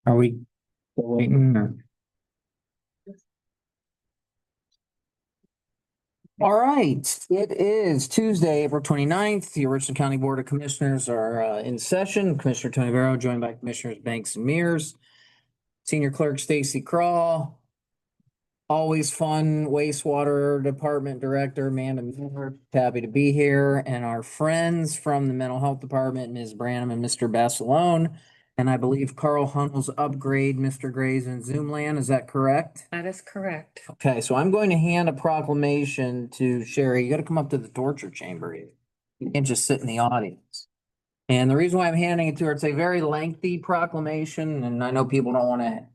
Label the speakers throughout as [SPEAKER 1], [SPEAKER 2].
[SPEAKER 1] Are we still waiting or? All right, it is Tuesday, April 29th. The Richland County Board of Commissioners are in session. Commissioner Tony Vero, joined by Commissioners Banks and Mears. Senior Clerk Stacy Crawl. Always fun wastewater department director Amanda Miller, happy to be here, and our friends from the mental health department, Ms. Branham and Mr. Basilone. And I believe Carl Hunnell's upgrade, Mr. Gray's in Zoom land. Is that correct?
[SPEAKER 2] That is correct.
[SPEAKER 1] Okay, so I'm going to hand a proclamation to Sherry. You gotta come up to the torture chamber. You can't just sit in the audience. And the reason why I'm handing it to her, it's a very lengthy proclamation, and I know people don't wanna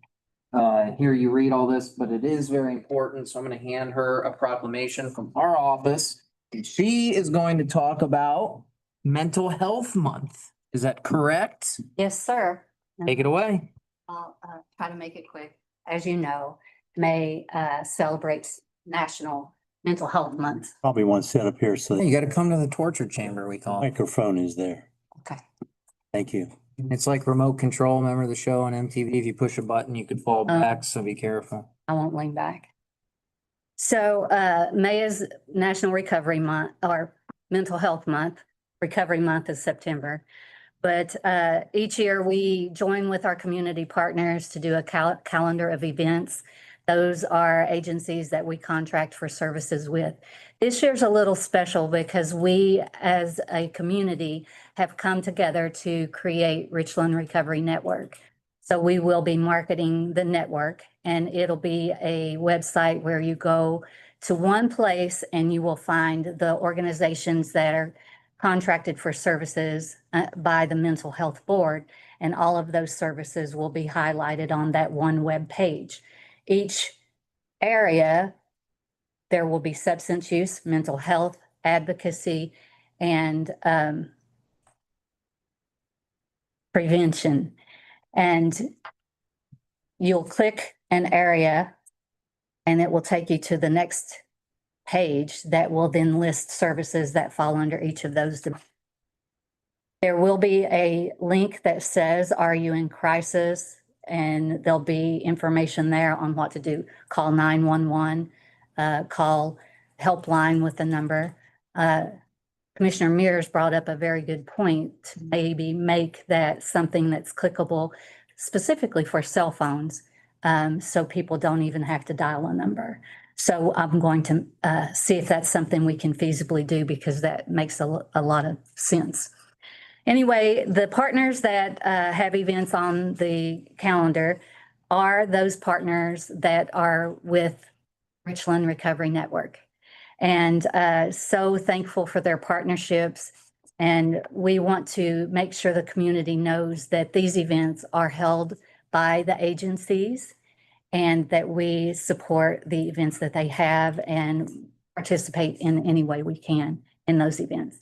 [SPEAKER 1] hear you read all this, but it is very important. So I'm gonna hand her a proclamation from our office. She is going to talk about Mental Health Month. Is that correct?
[SPEAKER 2] Yes, sir.
[SPEAKER 1] Take it away.
[SPEAKER 2] I'll try to make it quick. As you know, May celebrates National Mental Health Month.
[SPEAKER 3] Probably one set up here, so
[SPEAKER 1] You
[SPEAKER 3] the
[SPEAKER 1] gotta come to the torture chamber, we call it.
[SPEAKER 3] microphone is there.
[SPEAKER 2] Okay.
[SPEAKER 3] Thank you.
[SPEAKER 1] It's like remote control. Remember the show on MTV? If you push a button, you could fall back, so be careful.
[SPEAKER 2] I won't lean back. So May is National Recovery Month or Mental Health Month. Recovery Month is September. But each year we join with our community partners to do a calendar of events. Those are agencies that we contract for services with. This year's a little special because we, as a community, have come together to create Richland Recovery Network. So we will be marketing the network, and it'll be a website where you go to one place and you will find the organizations that are contracted for services by the Mental Health Board, and all of those services will be highlighted on that one web page. Each area, there will be substance use, mental health, advocacy, and prevention. And you'll click an area and it will take you to the next page that will then list services that fall under each of those. There will be a link that says, "Are you in crisis?" And there'll be information there on what to do. Call 911, call helpline with the number. Commissioner Mears brought up a very good point to maybe make that something that's clickable specifically for cell phones, so people don't even have to dial a number. So I'm going to see if that's something we can feasibly do, because that makes a lot of sense. Anyway, the partners that have events on the calendar are those partners that are with Richland Recovery Network. And so thankful for their partnerships. And we want to make sure the community knows that these events are held by the agencies and that we support the events that they have and participate in any way we can in those events.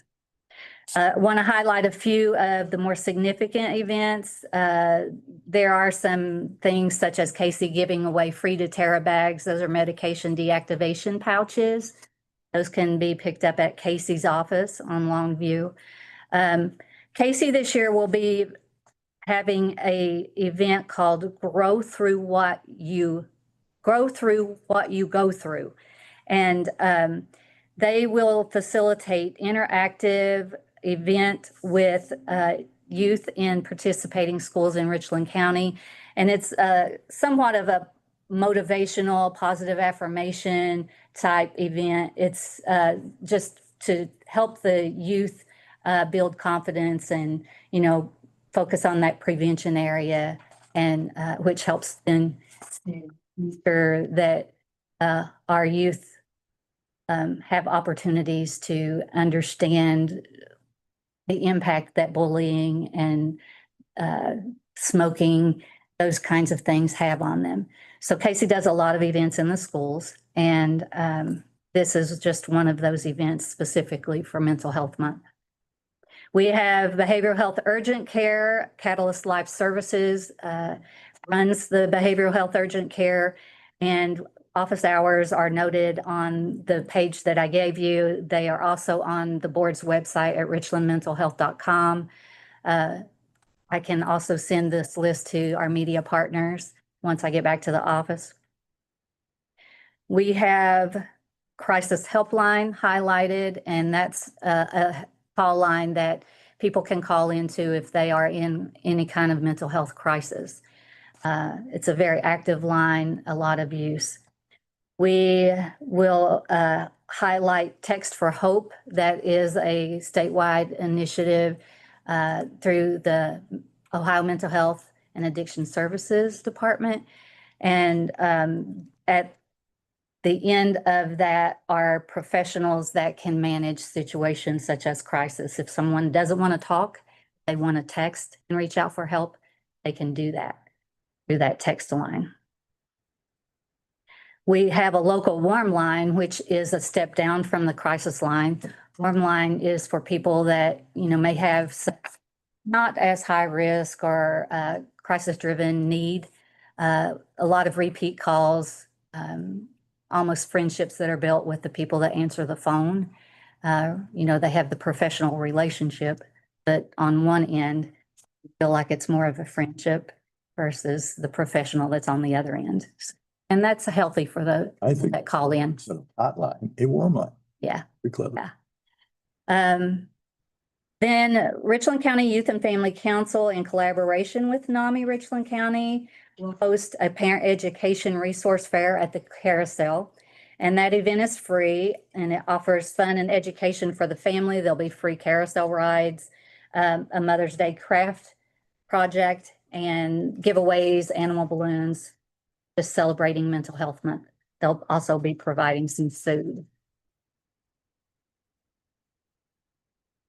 [SPEAKER 2] I want to highlight a few of the more significant events. There are some things such as Casey giving away free doTERRA bags. Those are medication deactivation pouches. Those can be picked up at Casey's office on Longview. Casey this year will be having a event called Grow Through What You Go Through. And they will facilitate interactive event with youth in participating schools in Richland County. And it's somewhat of a motivational, positive affirmation type event. It's just to help the youth build confidence and, focus on that prevention area, and which helps then ensure that our youth have opportunities to understand the impact that bullying and smoking, those kinds of things have on them. So Casey does a lot of events in the schools, and this is just one of those events specifically for Mental Health Month. We have Behavioral Health Urgent Care. Catalyst Life Services runs the Behavioral Health Urgent Care, and office hours are noted on the page that I gave you. They are also on the board's website at richlandmentalhealth.com. I can also send this list to our media partners once I get back to the office. We have crisis helpline highlighted, and that's a call line that people can call into if they are in any kind of mental health crisis. It's a very active line, a lot of use. We will highlight Text for Hope. That is a statewide initiative through the Ohio Mental Health and Addiction Services Department. And at the end of that are professionals that can manage situations such as crisis. If someone doesn't want to talk, they want to text and reach out for help, they can do that through that text line. We have a local warm line, which is a step down from the crisis line. Warm line is for people that, may have not as high risk or crisis-driven need. A lot of repeat calls, almost friendships that are built with the people that answer the phone. They have the professional relationship, but on one end, you feel like it's more of a friendship versus the professional that's on the other end. And that's healthy for
[SPEAKER 4] I think
[SPEAKER 2] that call in.
[SPEAKER 4] it's a hotline, a warm line.
[SPEAKER 2] Yeah.
[SPEAKER 4] Pretty clever.
[SPEAKER 2] Yeah. Then Richland County Youth and Family Council, in collaboration with NAMI Richland County, will host a parent education resource fair at the Carousel. And that event is free and it offers fun and education for the family. There'll be free carousel rides, a Mother's Day craft project, and giveaways, animal balloons, just celebrating Mental Health Month. They'll also be providing some food.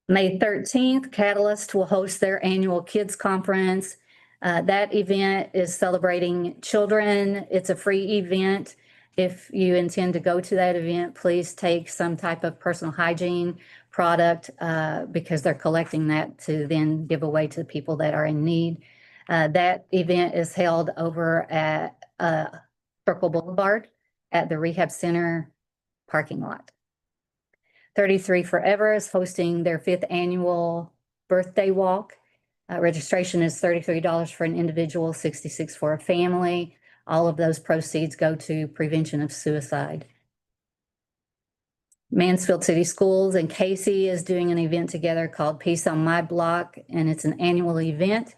[SPEAKER 2] May 13th, Catalyst will host their annual kids conference. That event is celebrating children. It's a free event. If you intend to go to that event, please take some type of personal hygiene product because they're collecting that to then give away to people that are in need. That event is held over at Circle Boulevard at the Rehab Center parking lot. 33 Forever is hosting their 5th annual birthday walk. Registration is $33 for an individual, $66 for a family. All of those proceeds go to prevention of suicide. Mansfield City Schools and Casey is doing an event together called Peace on My Block, and it's an annual event.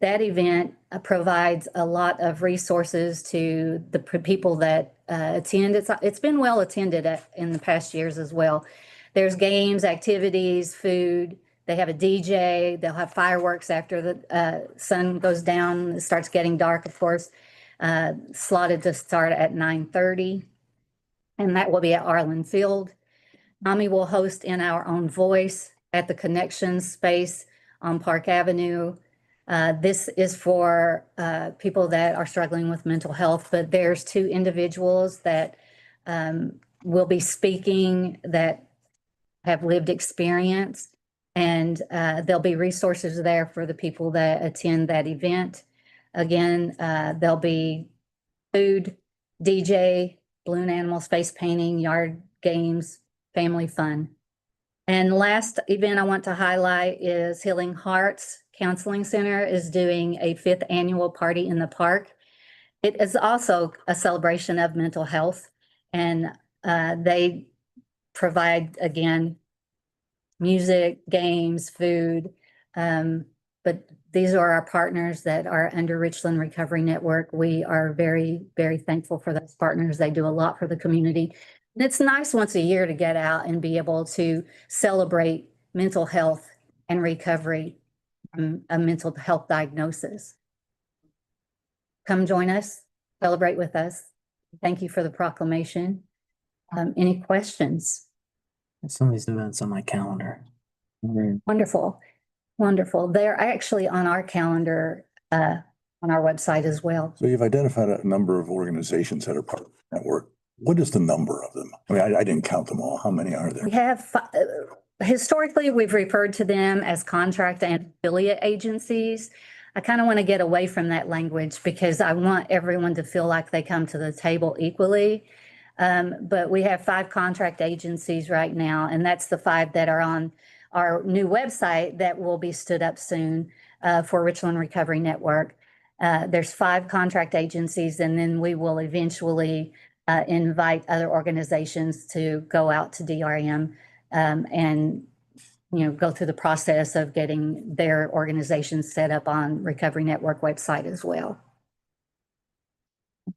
[SPEAKER 2] That event provides a lot of resources to the people that attend. It's been well attended in the past years as well. There's games, activities, food. They have a DJ. They'll have fireworks after the sun goes down. It starts getting dark, of course. Slotted to start at 9:30. And that will be at Arlen Field. NAMI will host In Our Own Voice at the Connections space on Park Avenue. This is for people that are struggling with mental health, but there's 2 individuals that will be speaking that have lived experience, and there'll be resources there for the people that attend that event. Again, there'll be food, DJ, balloon animal, space painting, yard games, family fun. And last event I want to highlight is Healing Hearts Counseling Center is doing a 5th annual party in the park. It is also a celebration of mental health, and they provide, again, music, games, food. But these are our partners that are under Richland Recovery Network. We are very, very thankful for those partners. They do a lot for the community. And it's nice once a year to get out and be able to celebrate mental health and recovery from a mental health diagnosis. Come join us, celebrate with us. Thank you for the proclamation. Any questions?
[SPEAKER 1] Some of these events on my calendar.
[SPEAKER 2] Wonderful, wonderful. They're actually on our calendar, on our website as well.
[SPEAKER 4] So you've identified a number of organizations that are part of the network. What is the number of them? I mean, I didn't count them all. How many are there?
[SPEAKER 2] We have, historically, we've referred to them as contract and affiliate agencies. I kind of want to get away from that language because I want everyone to feel like they come to the table equally. But we have 5 contract agencies right now, and that's the 5 that are on our new website that will be stood up soon. for Richland Recovery Network. There's 5 contract agencies, and then we will eventually invite other organizations to go out to DRM and go through the process of getting their organizations set up on Recovery Network website as well.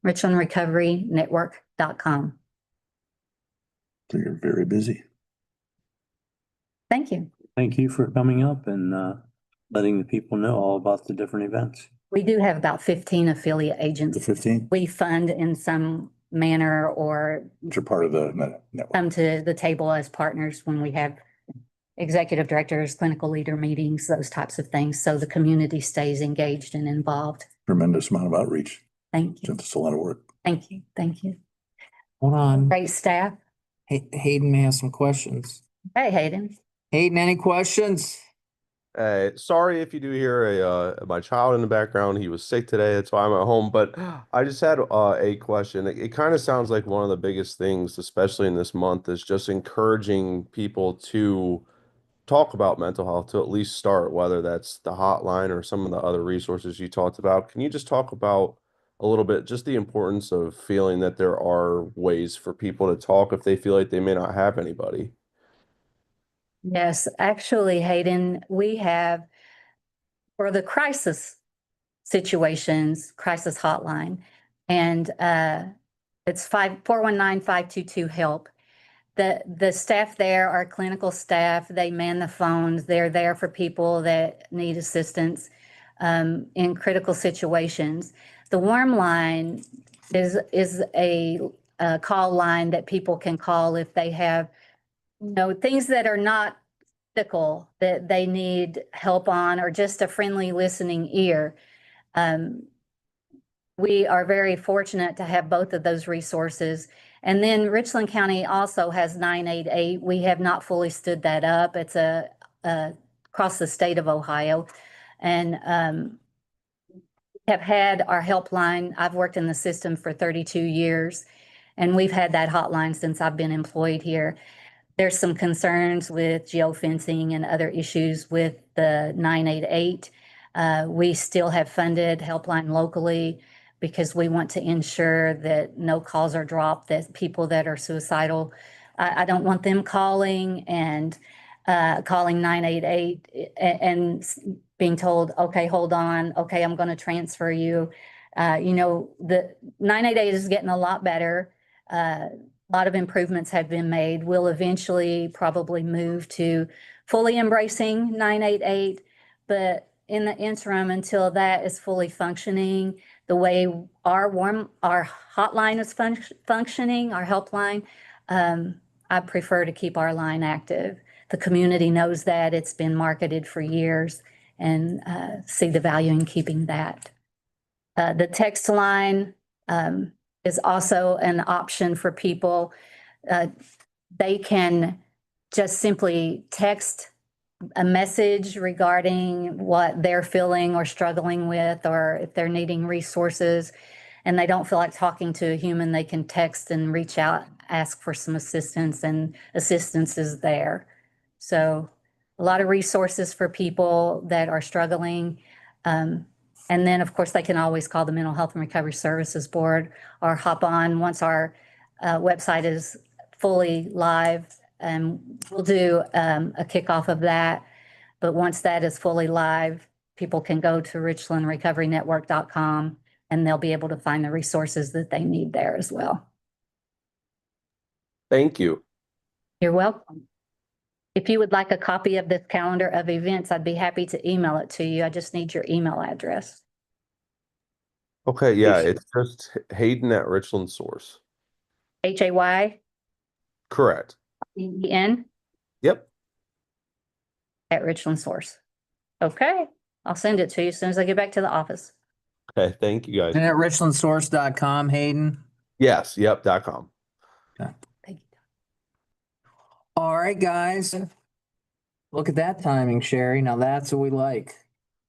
[SPEAKER 2] RichlandRecoveryNetwork.com.
[SPEAKER 4] So you're very busy.
[SPEAKER 2] Thank you.
[SPEAKER 3] Thank you for coming up and letting the people know all about the different events.
[SPEAKER 2] We do have about 15 affiliate
[SPEAKER 4] The
[SPEAKER 2] agents.
[SPEAKER 4] 15,
[SPEAKER 2] We fund in some manner or
[SPEAKER 4] which are part of the network.
[SPEAKER 2] come to the table as partners when we have executive directors, clinical leader meetings, those types of things. So the community stays engaged and involved.
[SPEAKER 4] Tremendous amount of outreach.
[SPEAKER 2] Thank you.
[SPEAKER 4] It's a lot of work.
[SPEAKER 2] Thank you. Thank you.
[SPEAKER 1] Hold on.
[SPEAKER 2] Great staff.
[SPEAKER 1] Hayden may have some questions.
[SPEAKER 2] Hey, Hayden.
[SPEAKER 1] Hayden, any questions?
[SPEAKER 5] Sorry if you do hear my child in the background. He was sick today. That's why I'm at home. But I just had a question. It kind of sounds like one of the biggest things, especially in this month, is just encouraging people to talk about mental health, to at least start, whether that's the hotline or some of the other resources you talked about. Can you just talk about a little bit just the importance of feeling that there are ways for people to talk if they feel like they may not have anybody?
[SPEAKER 2] Yes, actually, Hayden, we have for the crisis situations, crisis hotline, and it's 419-522-HELP. The staff there are clinical staff. They man the phones. They're there for people that need assistance in critical situations. The warm line is a call line that people can call if they have things that are not critical that they need help on, or just a friendly listening ear. We are very fortunate to have both of those resources. And then Richland County also has 988. We have not fully stood that up. It's across the state of Ohio. And have had our helpline. I've worked in the system for 32 years, and we've had that hotline since I've been employed here. There's some concerns with geofencing and other issues with the 988. We still have funded helpline locally because we want to ensure that no calls are dropped, that people that are suicidal, I don't want them calling 988 and being told, okay, hold on, okay, I'm going to transfer you. The 988 is getting a lot better. A lot of improvements have been made. We'll eventually probably move to fully embracing 988, but in the interim, until that is fully functioning, the way our hotline is functioning, our helpline, I prefer to keep our line active. The community knows that. It's been marketed for years, and see the value in keeping that. The text line is also an option for people. They can just simply text a message regarding what they're feeling or struggling with, or if they're needing resources and they don't feel like talking to a human, they can text and reach out, ask for some assistance, and assistance is there. So a lot of resources for people that are struggling. And then, of course, they can always call the Mental Health and Recovery Services Board or hop on once our website is fully live. And we'll do a kickoff of that. But once that is fully live, people can go to RichlandRecoveryNetwork.com and they'll be able to find the resources that they need there as well.
[SPEAKER 5] Thank you.
[SPEAKER 2] You're welcome. If you would like a copy of this calendar of events, I'd be happy to email it to you. I just need your email address.
[SPEAKER 5] Okay, yeah, it's just Hayden at Richland Source.
[SPEAKER 2] HAYDEN
[SPEAKER 5] Correct. Yep.
[SPEAKER 2] at Richland Source. Okay, I'll send it to you as soon as I get back to the office.
[SPEAKER 5] Okay, thank you guys.
[SPEAKER 1] And at richlandsource.com, Hayden.
[SPEAKER 5] Yes, yep.com.
[SPEAKER 2] Thank you.
[SPEAKER 1] All right, guys. Look at that timing, Sherry. Now that's what we like.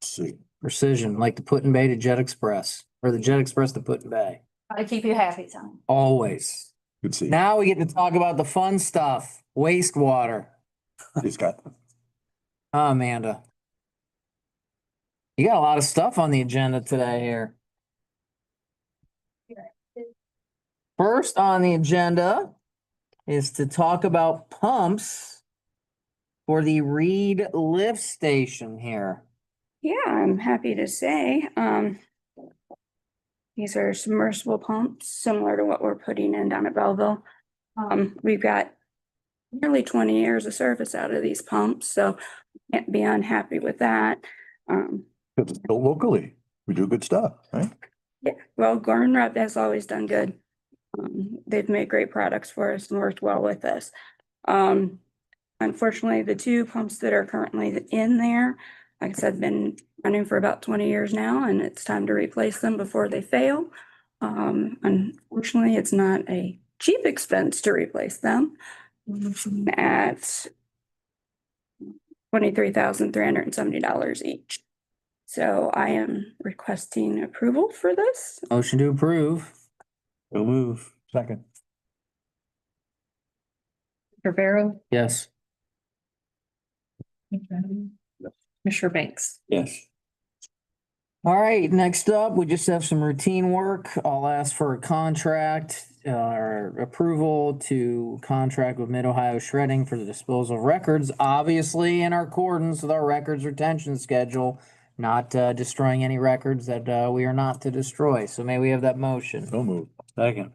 [SPEAKER 4] See,
[SPEAKER 1] Precision, like the Put in Bay to Jet Express, or the Jet Express to Put in Bay.
[SPEAKER 2] Try to keep you happy, Tom.
[SPEAKER 1] Always.
[SPEAKER 4] good see.
[SPEAKER 1] Now we get to talk about the fun stuff, wastewater.
[SPEAKER 4] Hey, Scott.
[SPEAKER 1] Amanda. You got a lot of stuff on the agenda today here. First on the agenda is to talk about pumps for the Reed lift station here.
[SPEAKER 6] Yeah, I'm happy to say, these are submersible pumps similar to what we're putting in down at Belleville. We've got nearly 20 years of service out of these pumps, so can't be unhappy with that.
[SPEAKER 4] Because it's built locally. We do good stuff, right?
[SPEAKER 6] Yeah, well, Gorman Rupp has always done good. They've made great products for us and worked well with us. Unfortunately, the two pumps that are currently in there, like I said, been running for about 20 years now, and it's time to replace them before they fail. Unfortunately, it's not a cheap expense to replace them at $23,370 each. So I am requesting approval for this.
[SPEAKER 1] Motion to approve.
[SPEAKER 3] So move.
[SPEAKER 4] Second.
[SPEAKER 7] Rivera,
[SPEAKER 1] Yes.
[SPEAKER 7] Commissioner Banks.
[SPEAKER 3] Yes.
[SPEAKER 1] All right, next up, we just have some routine work. I'll ask for a contract or approval to contract with Mid-Ohio Shredding for the disposal of records, obviously in accordance with our records retention schedule, not destroying any records that we are not to destroy. So may we have that motion?
[SPEAKER 4] So moved.
[SPEAKER 3] Second.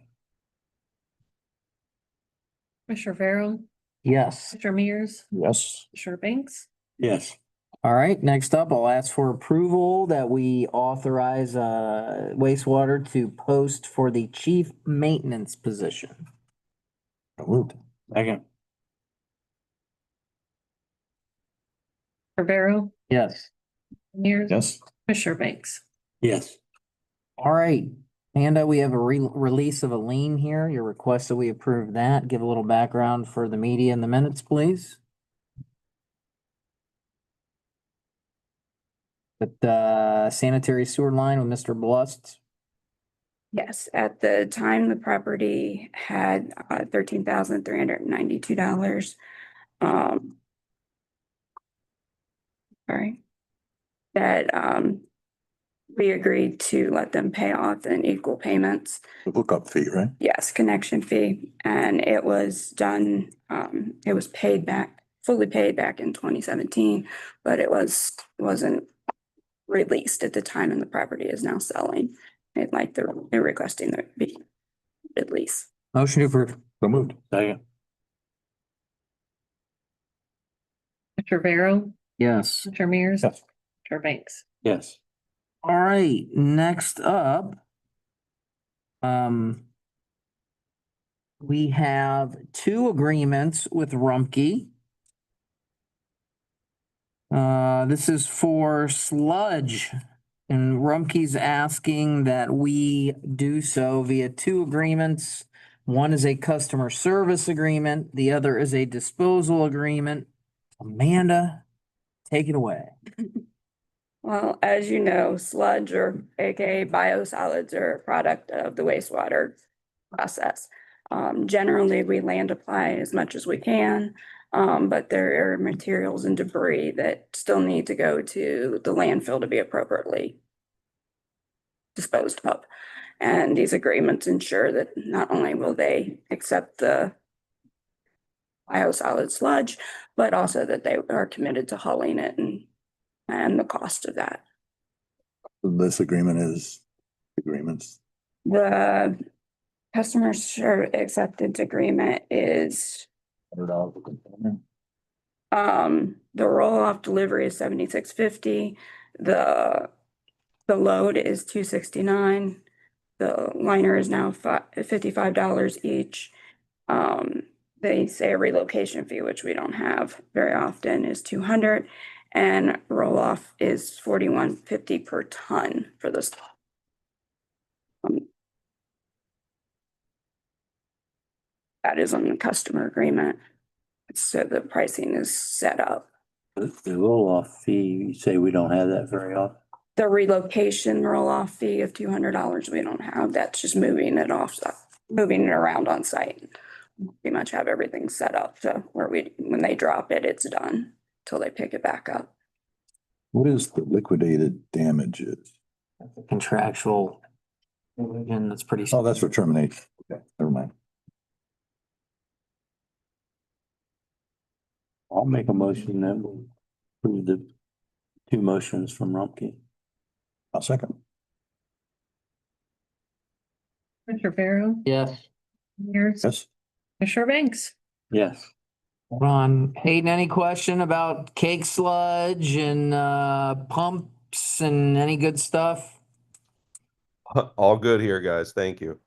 [SPEAKER 7] Commissioner Rivera,
[SPEAKER 1] Yes.
[SPEAKER 7] Commissioner Mears,
[SPEAKER 4] Yes.
[SPEAKER 7] Commissioner Banks.
[SPEAKER 3] Yes.
[SPEAKER 1] All right, next up, I'll ask for approval that we authorize wastewater to post for the chief maintenance position.
[SPEAKER 4] So moved.
[SPEAKER 3] Second.
[SPEAKER 7] Rivera,
[SPEAKER 1] Yes.
[SPEAKER 7] Mears.
[SPEAKER 4] Yes.
[SPEAKER 7] Commissioner Banks.
[SPEAKER 3] Yes.
[SPEAKER 1] All right, and we have a release of a lien here. Your request that we approve that. Give a little background for the media in the minutes, please. The sanitary sewer line with Mr. Blust.
[SPEAKER 6] Yes, at the time, the property had $13,392. Sorry. That we agreed to let them pay off in equal payments.
[SPEAKER 4] The hookup fee, right?
[SPEAKER 6] Yes, connection fee, and it was done, it was paid back, fully paid back in 2017, but wasn't released at the time, and the property is now selling. They're requesting that it be released.
[SPEAKER 1] Motion to approve.
[SPEAKER 4] So moved.
[SPEAKER 3] Second.
[SPEAKER 7] Commissioner Rivera,
[SPEAKER 1] Yes.
[SPEAKER 7] Commissioner Mears.
[SPEAKER 4] Yes.
[SPEAKER 7] Commissioner Banks.
[SPEAKER 3] Yes.
[SPEAKER 1] All right, next up. We have two agreements with Rumpke. This is for sludge. And Rumpke's asking that we do so via two agreements. One is a customer service agreement, the other is a disposal agreement. Amanda, take it away.
[SPEAKER 6] Well, as you know, sludge or AKA biosolids are a product of the wastewater process. Generally, we land apply as much as we can, but there are materials and debris that still need to go to the landfill to be appropriately disposed of. And these agreements ensure that not only will they accept the biosolid sludge, but also that they are committed to hauling it and the cost of that.
[SPEAKER 4] This agreement is agreements.
[SPEAKER 6] The customer acceptance agreement is,
[SPEAKER 4] $100 a container.
[SPEAKER 6] the roll-off delivery is $76.50. The load is $269. The liner is now $55 each. They say a relocation fee, which we don't have very often, is $200, and roll-off is $41.50 per ton for this. That is on the customer agreement. So the pricing is set up.
[SPEAKER 3] The roll-off fee, you say we don't have that very often?
[SPEAKER 6] The relocation roll-off fee of $200, we don't have. That's just moving it around on site. Pretty much have everything set up, so when they drop it, it's done till they pick it back up.
[SPEAKER 4] What is the liquidated damages?
[SPEAKER 1] Contractual provision that's pretty.
[SPEAKER 4] Oh, that's for termination. Okay, never mind.
[SPEAKER 3] I'll make a motion that will approve the two motions from Rumpke.
[SPEAKER 4] I'll second.
[SPEAKER 7] Commissioner Barrow,
[SPEAKER 1] Yes.
[SPEAKER 7] Mears,
[SPEAKER 4] Yes,
[SPEAKER 7] Commissioner Banks.
[SPEAKER 3] Yes.
[SPEAKER 1] Hold on. Hayden, any question about cake sludge and pumps and any good stuff?
[SPEAKER 5] All good here, guys. Thank you.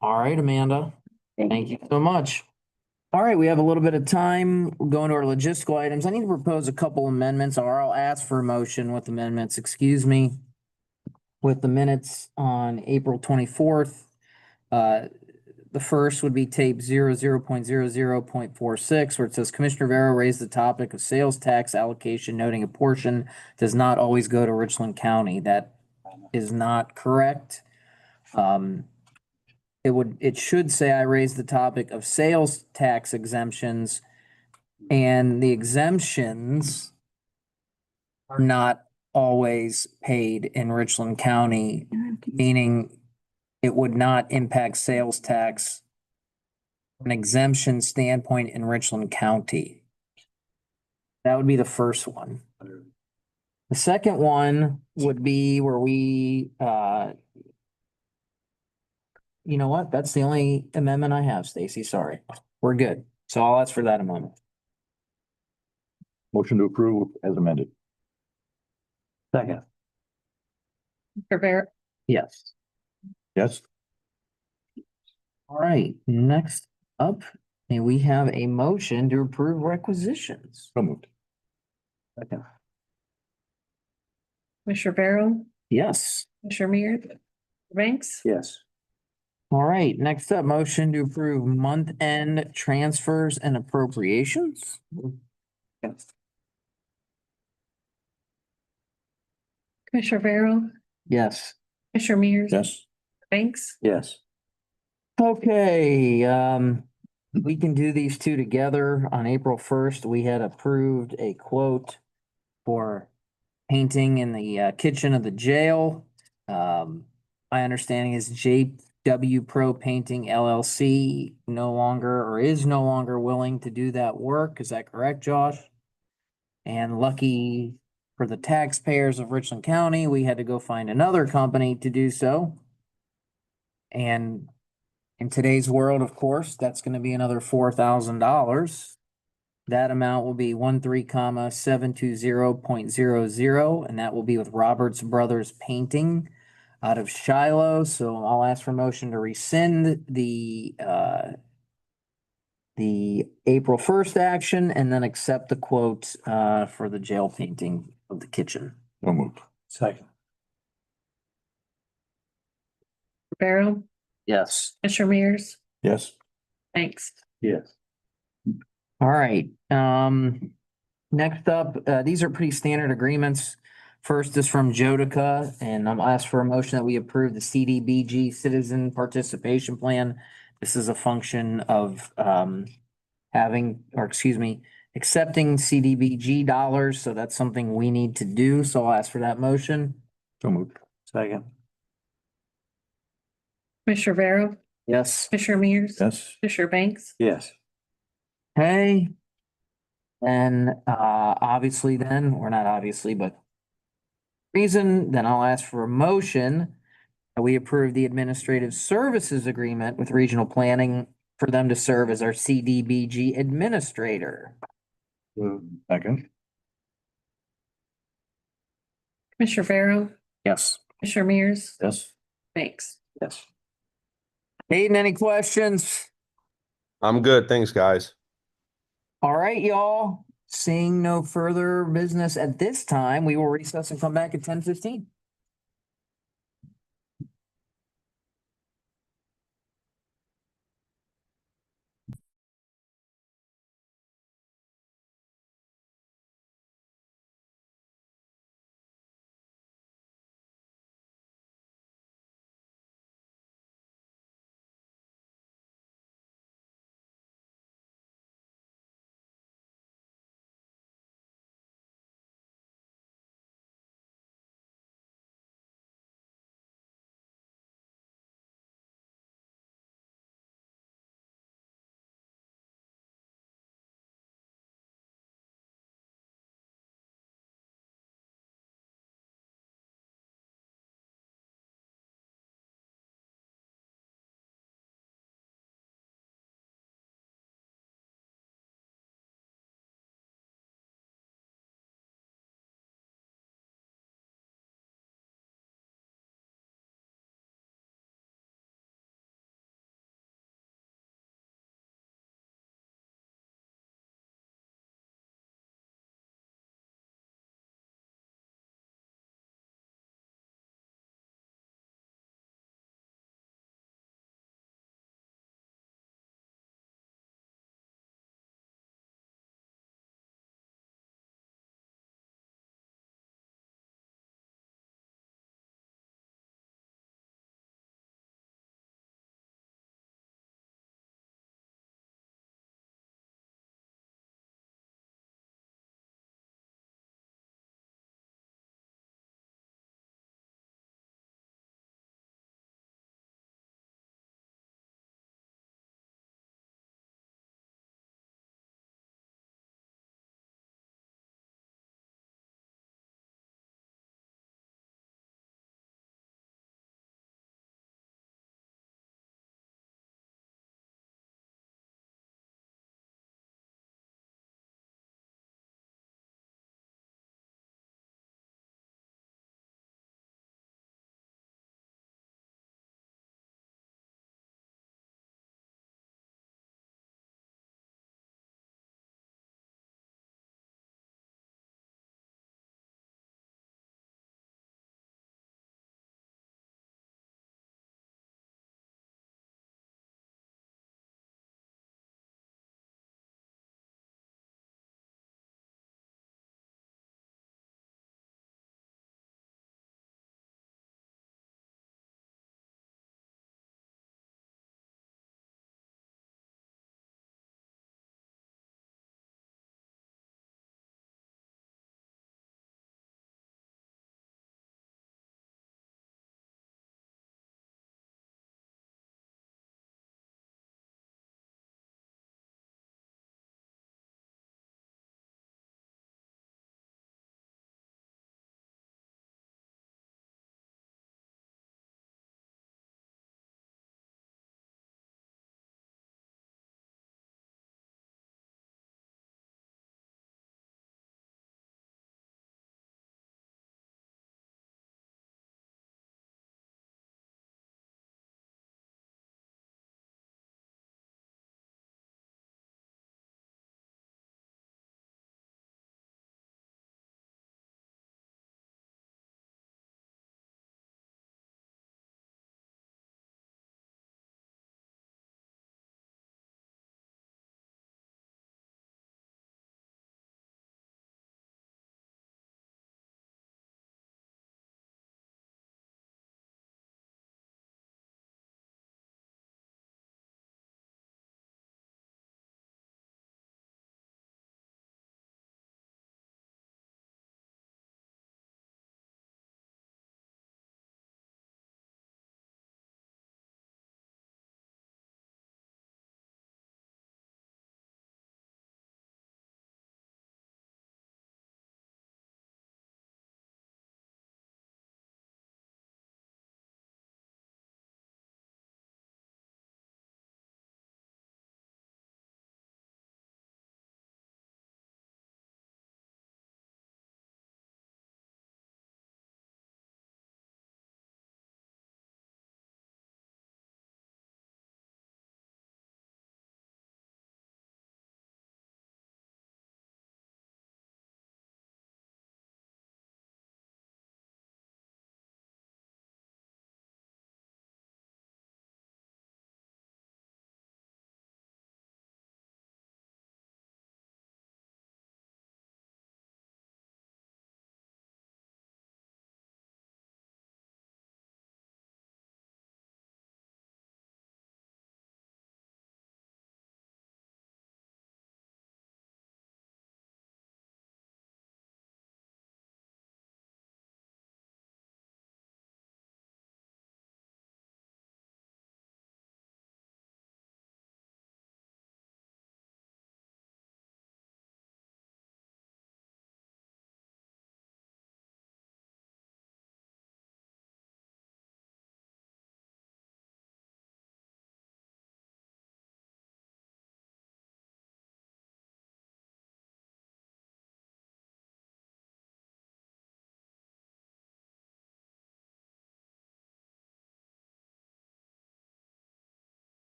[SPEAKER 1] All right, Amanda. Thank you so much. All right, we have a little bit of time. We'll go into our logistical items. I need to propose a couple amendments, or I'll ask for a motion with amendments, excuse me. With the minutes on April 24th. The first would be tape 00.00.46, where it says Commissioner Vero raised the topic of sales tax allocation, noting a portion does not always go to Richland County. That is not correct. It should say I raised the topic of sales tax exemptions, and the exemptions are not always paid in Richland County, meaning it would not impact sales tax from an exemption standpoint in Richland County. That would be the first one. The second one would be where we, you know what? That's the only amendment I have, Stacy. Sorry. We're good. So I'll ask for that amendment.
[SPEAKER 4] motion to approve as amended.
[SPEAKER 3] Second.
[SPEAKER 7] Commissioner Barrow,
[SPEAKER 1] Yes.
[SPEAKER 4] Yes,
[SPEAKER 1] All right, next up, may we have a motion to approve requisitions?
[SPEAKER 4] so moved.
[SPEAKER 1] Second.
[SPEAKER 7] Commissioner Barrow,
[SPEAKER 1] Yes.
[SPEAKER 7] Commissioner Mears, Banks.
[SPEAKER 3] Yes.
[SPEAKER 1] All right, next up, motion to approve month-end transfers and appropriations.
[SPEAKER 7] Commissioner Barrow,
[SPEAKER 1] Yes.
[SPEAKER 7] Commissioner Mears.
[SPEAKER 4] Yes,
[SPEAKER 7] Banks.
[SPEAKER 3] Yes.
[SPEAKER 1] Okay, we can do these two together. On April 1st, we had approved a quote for painting in the kitchen of the jail. My understanding is JW Pro Painting LLC no longer or is no longer willing to do that work. Is that correct, Josh? And lucky for the taxpayers of Richland County, we had to go find another company to do so. And in today's world, of course, that's gonna be another $4,000. That amount will be 13,720.00, and that will be with Roberts Brothers Painting out of Shiloh. So I'll ask for motion to rescind the April 1st action and then accept the quote for the jail painting of the kitchen.
[SPEAKER 4] so moved.
[SPEAKER 3] Second.
[SPEAKER 7] Barrow,
[SPEAKER 1] Yes.
[SPEAKER 7] Commissioner Mears,
[SPEAKER 4] Yes,
[SPEAKER 7] Banks.
[SPEAKER 3] Yes.
[SPEAKER 1] All right, next up, these are pretty standard agreements. First is from Jodica, and I'm asked for a motion that we approve the CDBG Citizen Participation Plan. This is a function of, accepting CDBG dollars, so that's something we need to do, so I'll ask for that motion.
[SPEAKER 4] so moved.
[SPEAKER 3] Second.
[SPEAKER 7] Commissioner Barrow,
[SPEAKER 1] Yes.
[SPEAKER 7] Commissioner Mears.
[SPEAKER 4] Yes,
[SPEAKER 7] Commissioner Banks.
[SPEAKER 3] Yes.
[SPEAKER 1] Okay. And, obviously then, or not obviously, but then I'll ask for a motion that we approve the administrative services agreement with regional planning for them to serve as our CDBG administrator.
[SPEAKER 4] second.
[SPEAKER 7] Commissioner Barrow,
[SPEAKER 1] Yes.
[SPEAKER 7] Commissioner Mears,
[SPEAKER 4] Yes,
[SPEAKER 7] Banks.
[SPEAKER 3] Yes.
[SPEAKER 1] Hayden, any questions?
[SPEAKER 5] I'm good. Thanks, guys.
[SPEAKER 1] All right, y'all. Seeing no further business at this time, we will recess and come back at 10:15.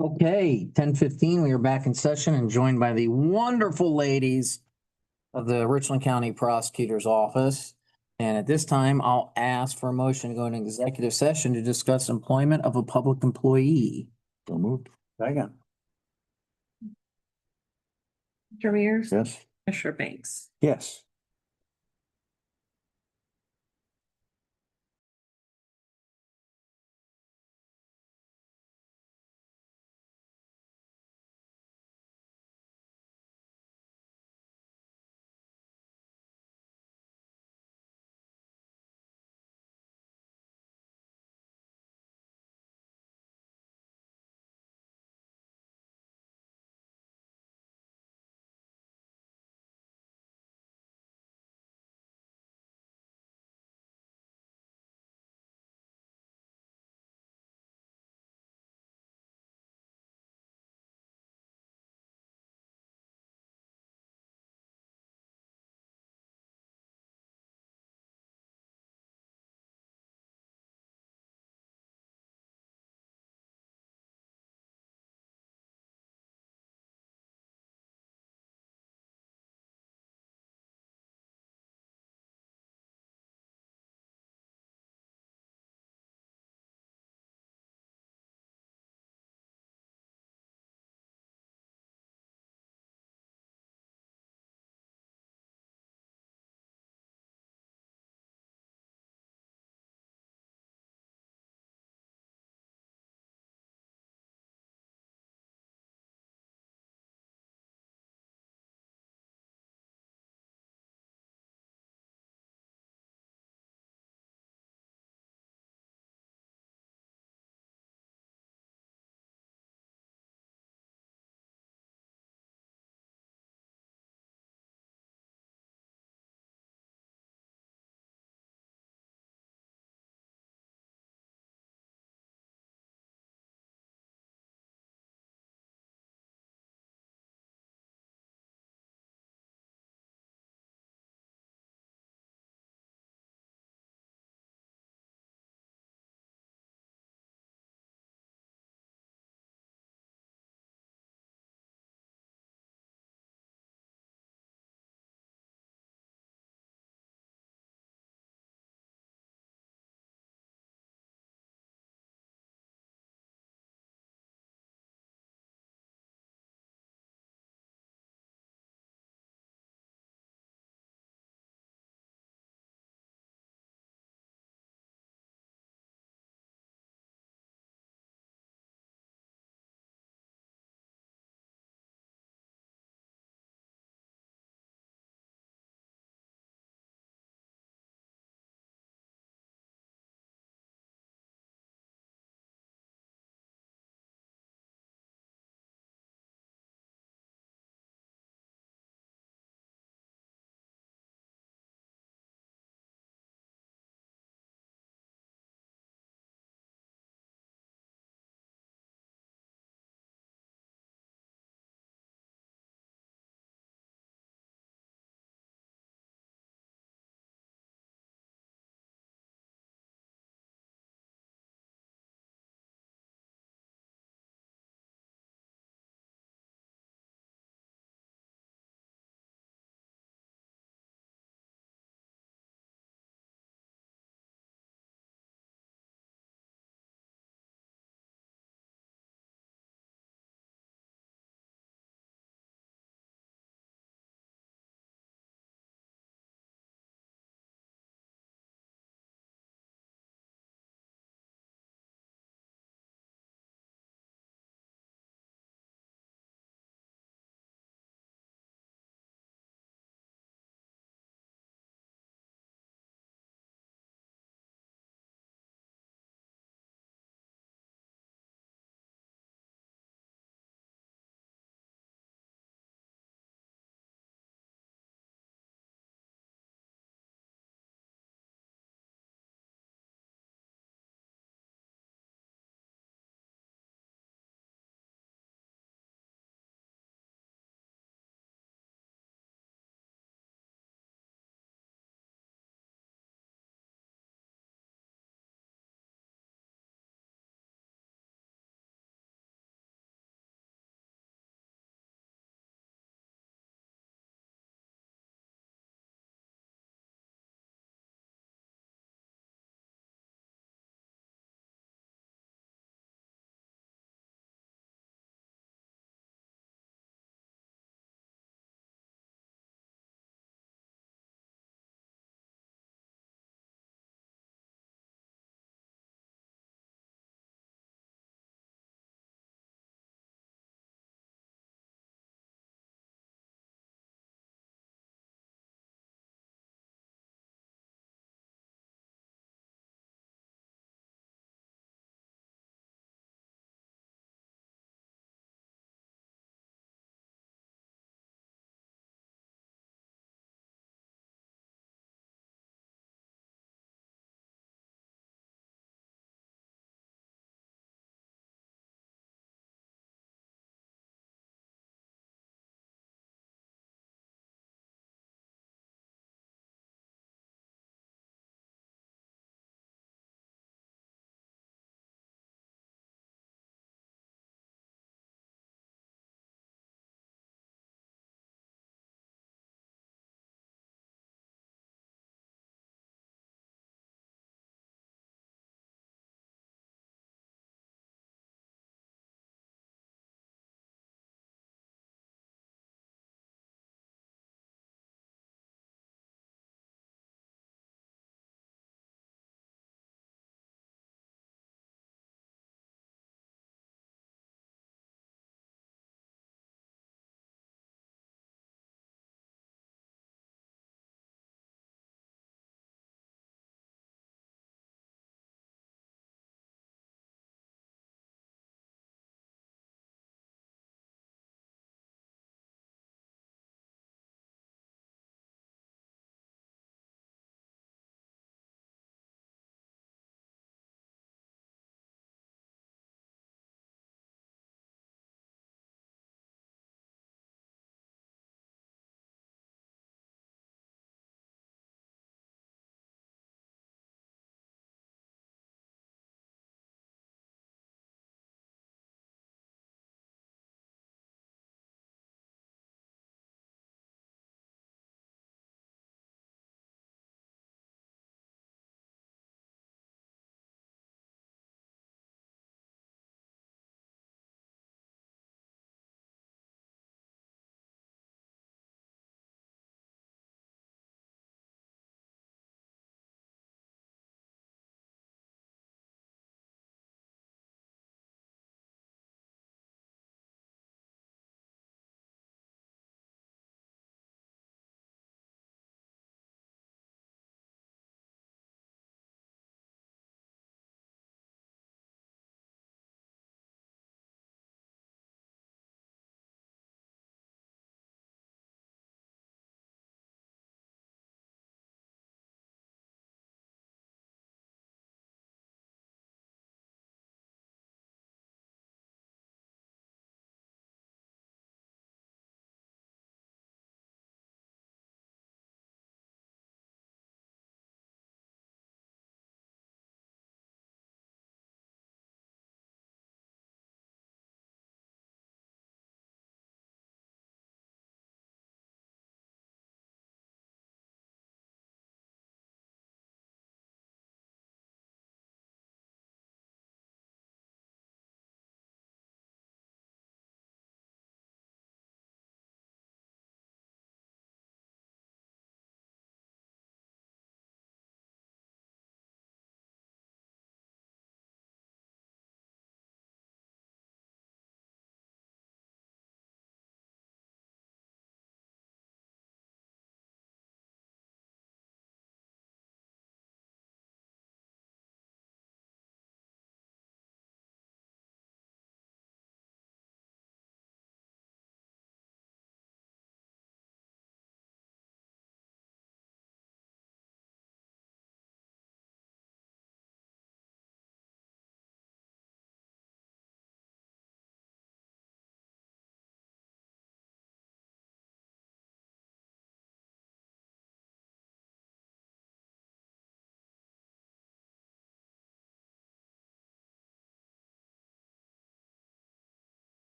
[SPEAKER 1] Okay, 10:15. We are back in session and joined by the wonderful ladies of the Richland County Prosecutor's Office. And at this time, I'll ask for a motion to go into executive session to discuss employment of a public employee.
[SPEAKER 4] So moved.
[SPEAKER 3] Second.
[SPEAKER 7] Commissioner Mears?
[SPEAKER 4] Yes.
[SPEAKER 7] Commissioner Banks?
[SPEAKER 3] Yes.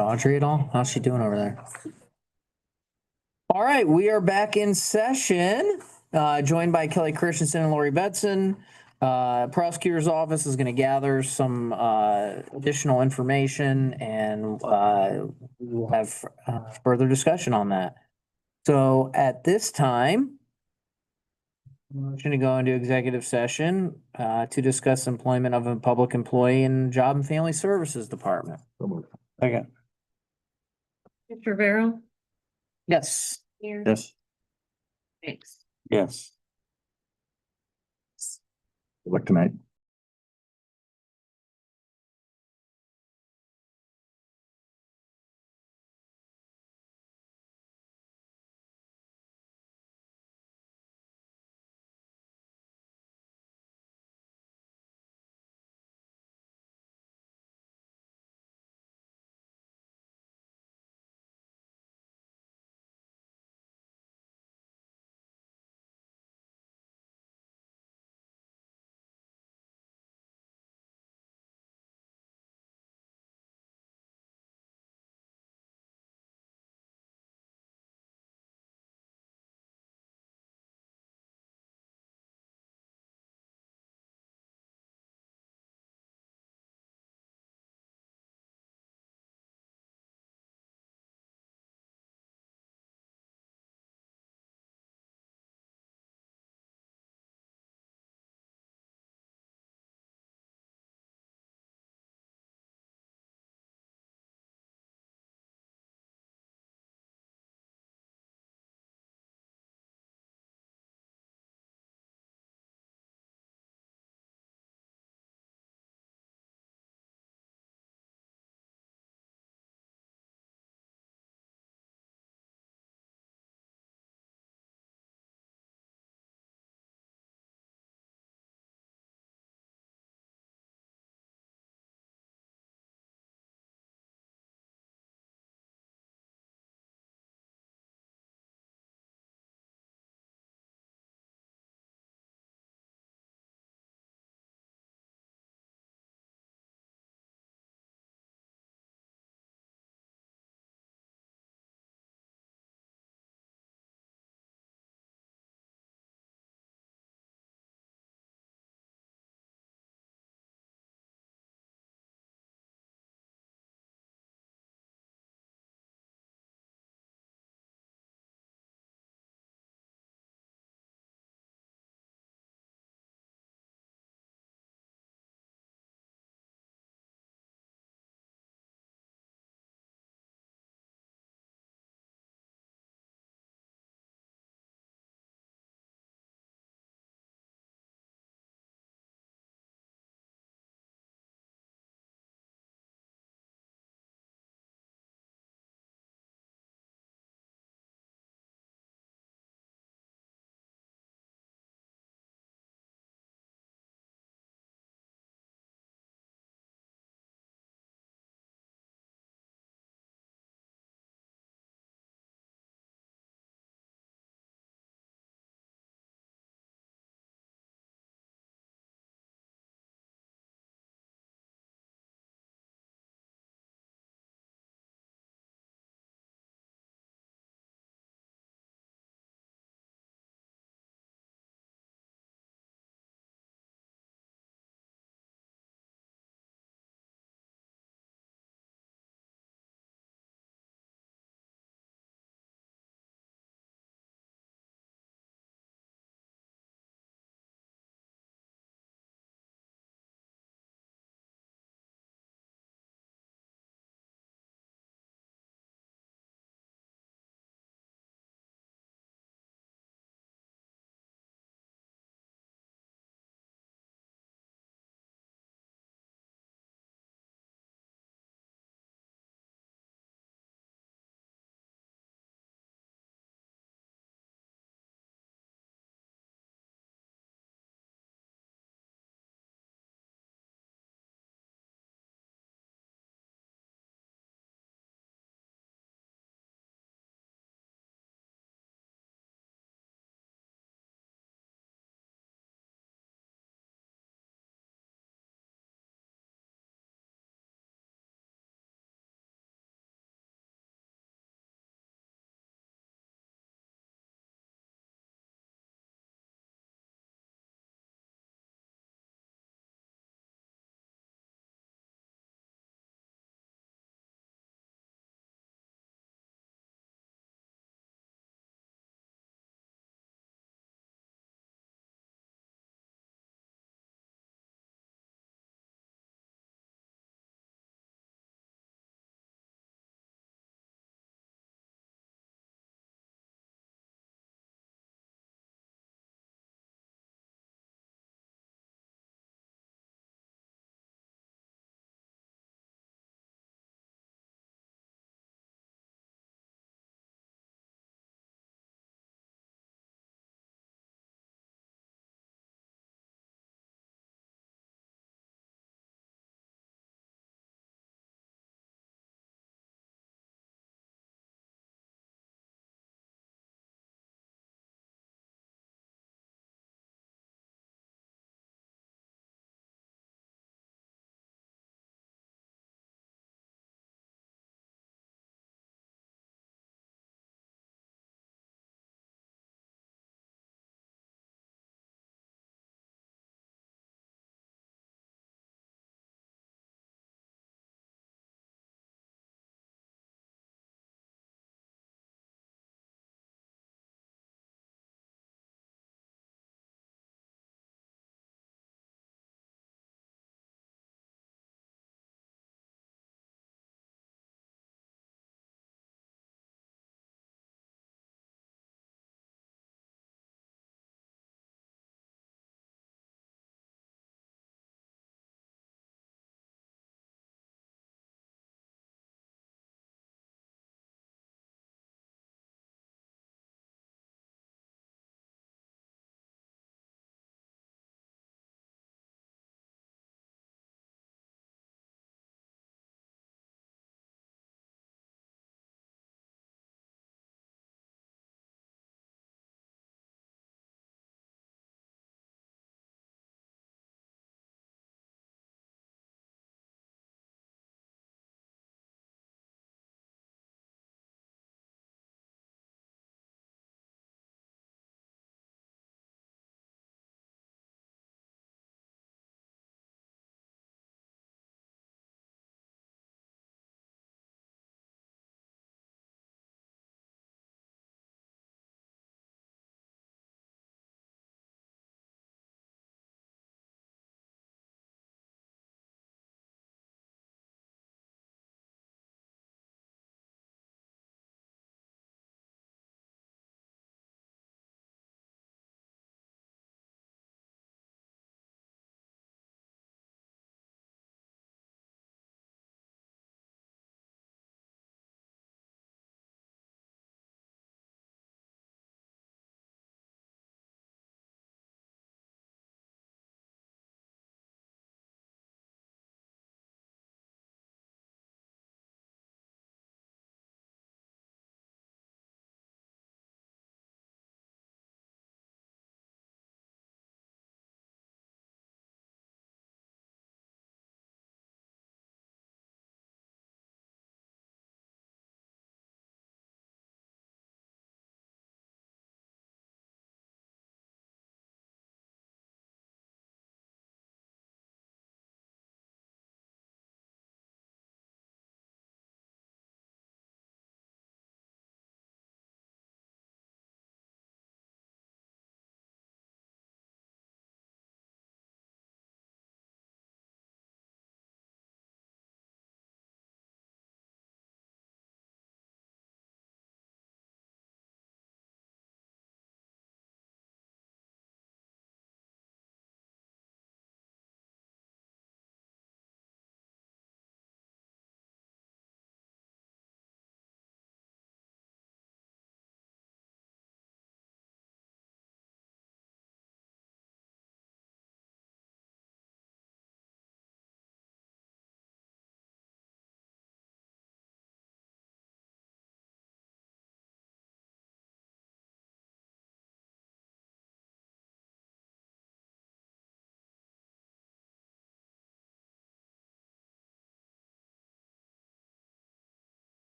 [SPEAKER 1] Audrey at all? How's she doing over there? All right, we are back in session, joined by Kelly Christensen and Lori Betson. Prosecutor's office is going to gather some additional information and we will have further discussion on that. So at this time, motion to go into executive session to discuss employment of a public employee in Job and Family Services Department.
[SPEAKER 3] Okay.
[SPEAKER 7] Commissioner Barrow?
[SPEAKER 1] Yes.
[SPEAKER 7] Mears?
[SPEAKER 3] Yes.
[SPEAKER 7] Banks?
[SPEAKER 3] Yes.
[SPEAKER 4] Like tonight.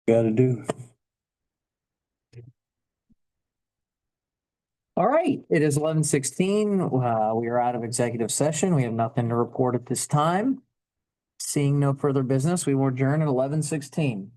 [SPEAKER 3] Gotta do.
[SPEAKER 1] All right, it is 11:16. We are out of executive session. We have nothing to report at this time. Seeing no further business, we will adjourn at 11:16.